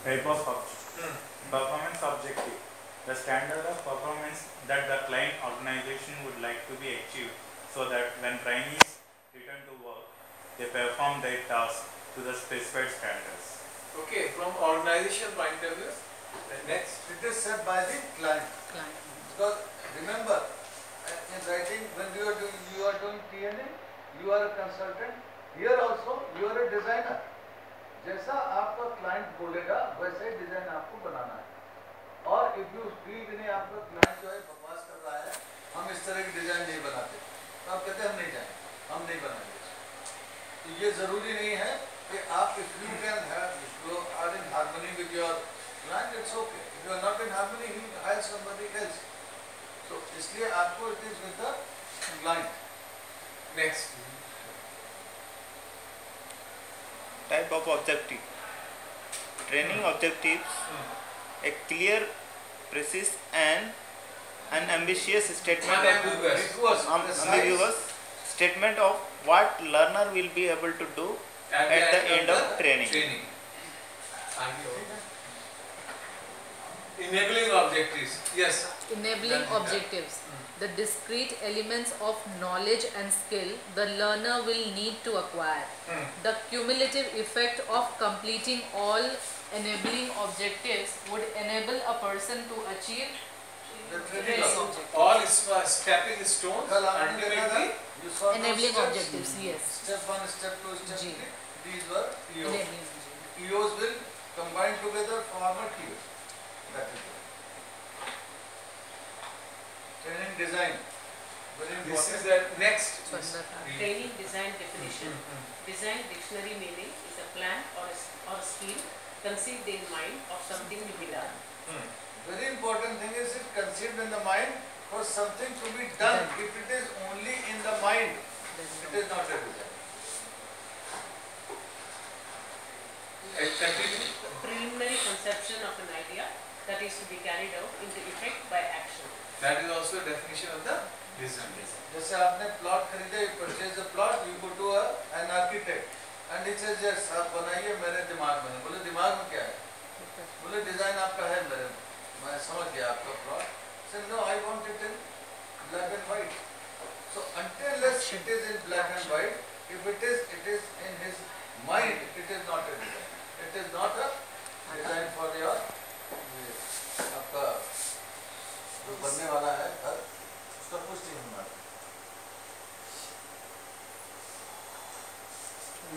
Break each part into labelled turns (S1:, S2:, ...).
S1: Type of performance objective. The standard of performance that the client organization would like to be achieved so that when trainees return to work, they perform their task to the specified standards.
S2: Okay, from organization point of view, next.
S3: It is set by the client. Because remember, in writing, when you are doing T&A, you are a consultant. Here also, you are a designer. जैसा आपका client बोलेगा वैसे ही design आपको बनाना है. और if you feel कि नहीं आपका क्लाइंट जो है बकवास कर रहा है, हम इस तरह की डिजाइन नहीं बनाते, तो आप कहते हैं हम नहीं जाएंगे, हम नहीं बनाएंगे. तो ये जरूरी नहीं है कि आप if you can have if you are in harmony with your client, it's okay. If you are not in harmony, he will hire somebody else. तो इसलिए आपको it is with the client.
S2: Next.
S4: Type of objective. Training objectives. A clear, precise and unambiguous statement ambiguous statement of what learner will be able to do at the end of training.
S2: Enabling objectives. Yes.
S5: Enabling objectives. The discrete elements of knowledge and skill the learner will need to acquire. The cumulative effect of completing all enabling objectives would enable a person to achieve
S3: The
S5: this objective.
S2: All stepping stones ultimately
S5: Enabling objectives, yes.
S3: Step 1, step 2, step
S5: G.
S3: 3. These were EOs.
S5: Enabling objectives.
S3: EOs will combine together form a TOs. That is it. Training design. Very
S2: this is
S3: important.
S2: the next.
S6: Training design definition. Design dictionary meaning is a plan or scheme conceived in mind of something to be done.
S3: Very important thing is it conceived in the mind for something to be done. If it is only in the mind, it is not a design.
S2: Continue.
S6: Preliminary conception of an idea that is to be carried out into effect by action.
S2: That is also a definition of the design.
S3: जैसे आपने plot खरीदे, you purchase a plot, you go to an architect and he says yes, आप बनाइए मेरे दिमाग में. बोले दिमाग में क्या है? बोले डिजाइन आपका है मेरे, मैं समझ गया आपका plot. Say no, I want it in black and white. So until it is in black and white, if it is in his mind, it is not a design. It is not a design for your आपका जो बनने वाला है घर, उसका कुछ नहीं होना.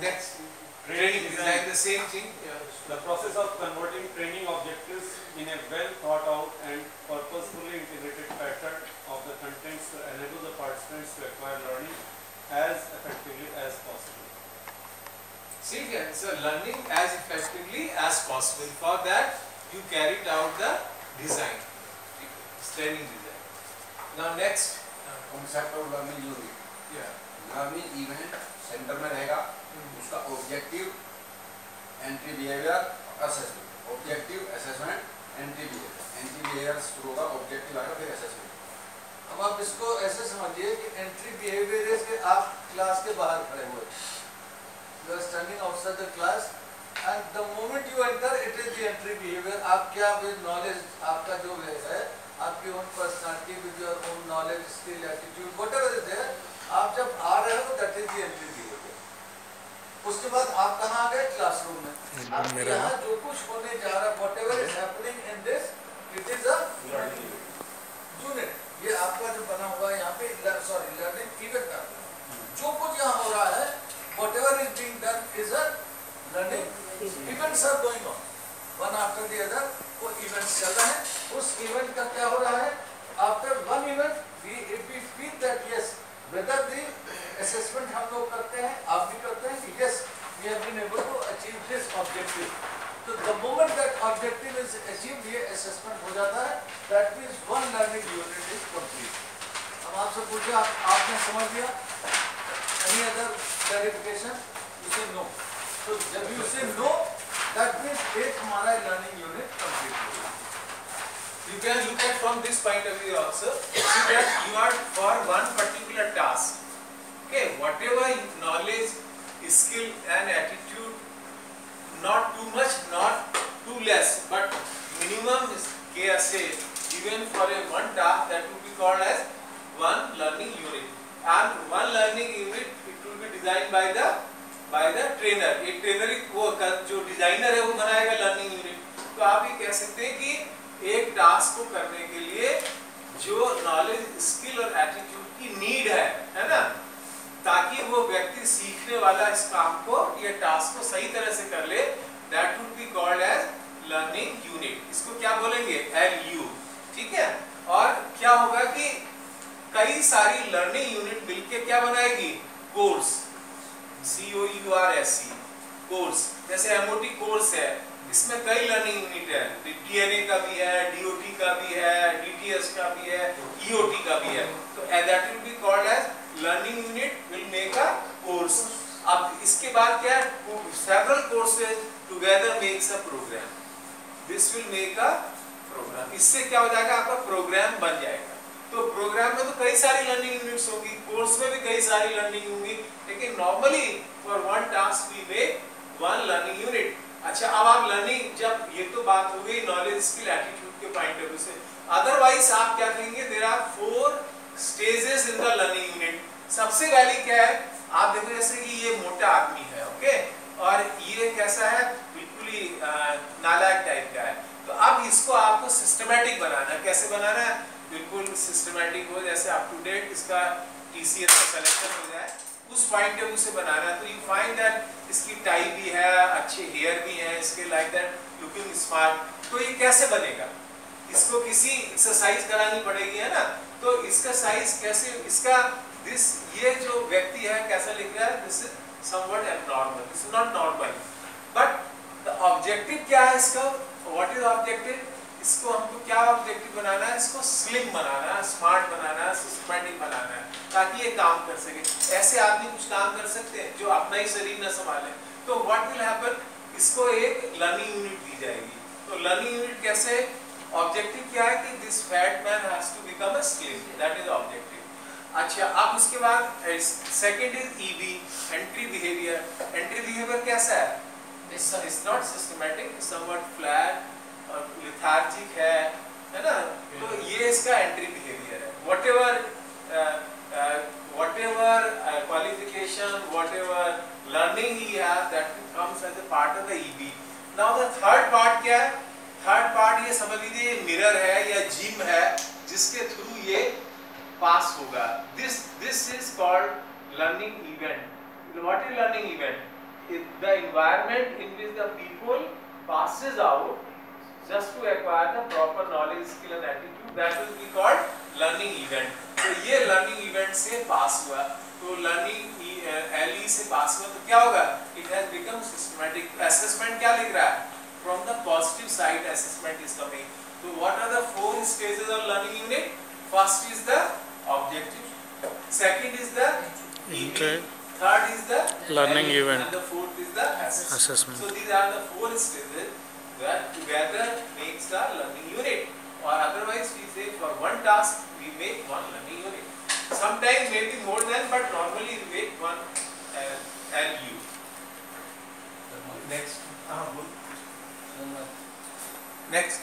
S2: Next. Training design, the same thing.
S7: The process of converting training objectives in a well thought out and purposefully integrated pattern of the contents to enable the participants to acquire learning as effectively as possible.
S2: See, so learning as effectively as possible. For that, you carried out the design, training design. Now next.
S8: Concept of learning unit. Learning event centre में रहेगा, उसका objective, entry behaviour, assessment. Objective, assessment, entry behavior. Entry behaviour शुरू होगा, objective आएगा, फिर assessment.
S3: अब आप इसको ऐसे समझिए कि एंट्री बिहेवियर इज कि आप क्लास के बाहर खड़े हुए, you are standing outside the class and the moment you enter it is the entry behavior. आप क्या विद नॉलेज, आपका जो है आपकी own personality with your own knowledge, skill, attitude, whatever is there, आप जब आ रहे हो that is the entry behavior. उसके बाद आप कहाँ आ गए? क्लासरूम में. आप यहाँ जो कुछ होने जा रहा है, whatever is happening in this, it is a unit. ये आपका जो बना हुआ है यहाँ पे, सॉरी लर्निंग इवेंट का जो कुछ यहाँ हो रहा है, whatever is being done is a learning. Events are going on one after the other. वो इवेंट्स चल रहे हैं. उस इवेंट का क्या हो रहा है? After one event we feel that yes whether the assessment हम लोग करते हैं, आप भी करते हैं, yes we have been able to achieve this objective. तो the moment that objective is achieved, ये असेसमेंट हो जाता है. That means one learning unit is complete. अब आपसे पूछे, आपने समझ लिया? Any other clarification? You say no. तो जब you say no, that means एक हमारा लर्निंग यूनिट कंप्लीट हो गया.
S2: You can look at from this point of view also. See that you are for one particular task. Okay, whatever knowledge, skill and attitude, not too much, not too less, but minimum is KSA given for a one task, that will be called as one learning unit. And one learning unit, it will be designed by the trainer. एक trainer वो जो designer है वो बनाएगा learning unit. तो आप ये कह सकते हैं कि एक टास्क को करने के लिए जो नॉलेज, स्किल और एटीट्यूड की नीड है ना, ताकि वो व्यक्ति सीखने वाला इस काम को या टास्क को सही तरह से कर ले, that would be called as learning unit. इसको क्या बोलेंगे? LU. ठीक है. और क्या होगा कि कई सारी लर्निंग यूनिट मिलके क्या बनाएगी? कोर्स. COURSE course. जैसे MOT कोर्स है, इसमें कई लर्निंग यूनिट है. DNA का भी है, DOT का भी है, DTS का भी है, EOT का भी है. तो that will be called as learning unit will make a course. अब इसके बाद क्या है? Several courses together makes a program. This will make a program. इससे क्या हो जाएगा? आपका प्रोग्राम बन जाएगा. तो प्रोग्राम में तो कई सारी लर्निंग यूनिट्स होगी, कोर्स में भी कई सारी लर्निंग होंगी, लेकिन normally for one task we make one learning unit. अच्छा, अब आप लर्निंग, जब ये तो बात हो गई नॉलेज, स्किल, एटीट्यूड के पॉइंट ऑफ व्यू से. अदरवाइज आप क्या कहेंगे? There are 4 stages in the learning unit. सबसे पहली क्या है? आप देखो जैसे कि ये मोटा आदमी है, ओके, और ये कैसा है? बिल्कुल ही नालायक टाइप का है. तो अब इसको आपको सिस्टमैटिक बनाना है. कैसे बनाना है? बिल्कुल सिस्टमैटिक हो, जैसे अप टू डेट इसका TCS का सिलेक्शन हो जाए, उस पॉइंट ऑफ व्यू से बनाना. तो यू फाइंड दैट इसकी टाई भी है, अच्छे हेयर भी हैं इसके, लाइक दैट लुकिंग स्मार्ट. तो ये कैसे बनेगा? इसको किसी एक्सरसाइज करानी पड़ेगी, है ना. तो इसका साइज कैसे, इसका ये जो व्यक्ति है कैसा लिख रहा है? This is somewhat abnormal, this is not normal. But the objective क्या है इसका? What is objective? इसको हमको क्या ऑब्जेक्टिव बनाना है? इसको स्लिम बनाना है, स्मार्ट बनाना है, सिस्टमैटिक बनाना है, ताकि ये काम कर सके. ऐसे आदमी कुछ काम कर सकते हैं जो अपना ही शरीर न संभाले. तो व्हाट विल हैपन? इसको एक लर्निंग यूनिट दी जाएगी. तो लर्निंग यूनिट कैसे? ऑब्जेक्टिव क्या है कि this fat man has to become a slim, that is objective. अच्छा, अब उसके बाद second is EB, entry behavior. Entry behavior कैसा है? It's not systematic, somewhat flat और लेथार्जिक है ना. तो ये इसका एंट्री बिहेवियर है. whatever qualification, whatever learning he has, that comes as a part of the EB. Now the third part क्या है? थर्ड पार्ट ये समझ लीजिए मिरर है या जिम है, जिसके थ्रू ये पास होगा. this is called learning event. What is learning event? The environment in which the people passes out just to acquire the proper knowledge, skill and attitude, that will be called learning event. तो ये learning event से पास हुआ. तो learning LE से पास हुआ तो क्या होगा? It has become systematic. Assessment क्या लिख रहा है? From the positive side assessment is coming. So what are the 4 stages of learning unit? First is the objective, second is the EB, third is the
S9: learning event,
S2: and the fourth is the assessment. So these are the 4 stages that together makes the learning unit. Or otherwise we say for one task we make one learning unit. Sometimes maybe more than, but normally we make one LU. Next. Next.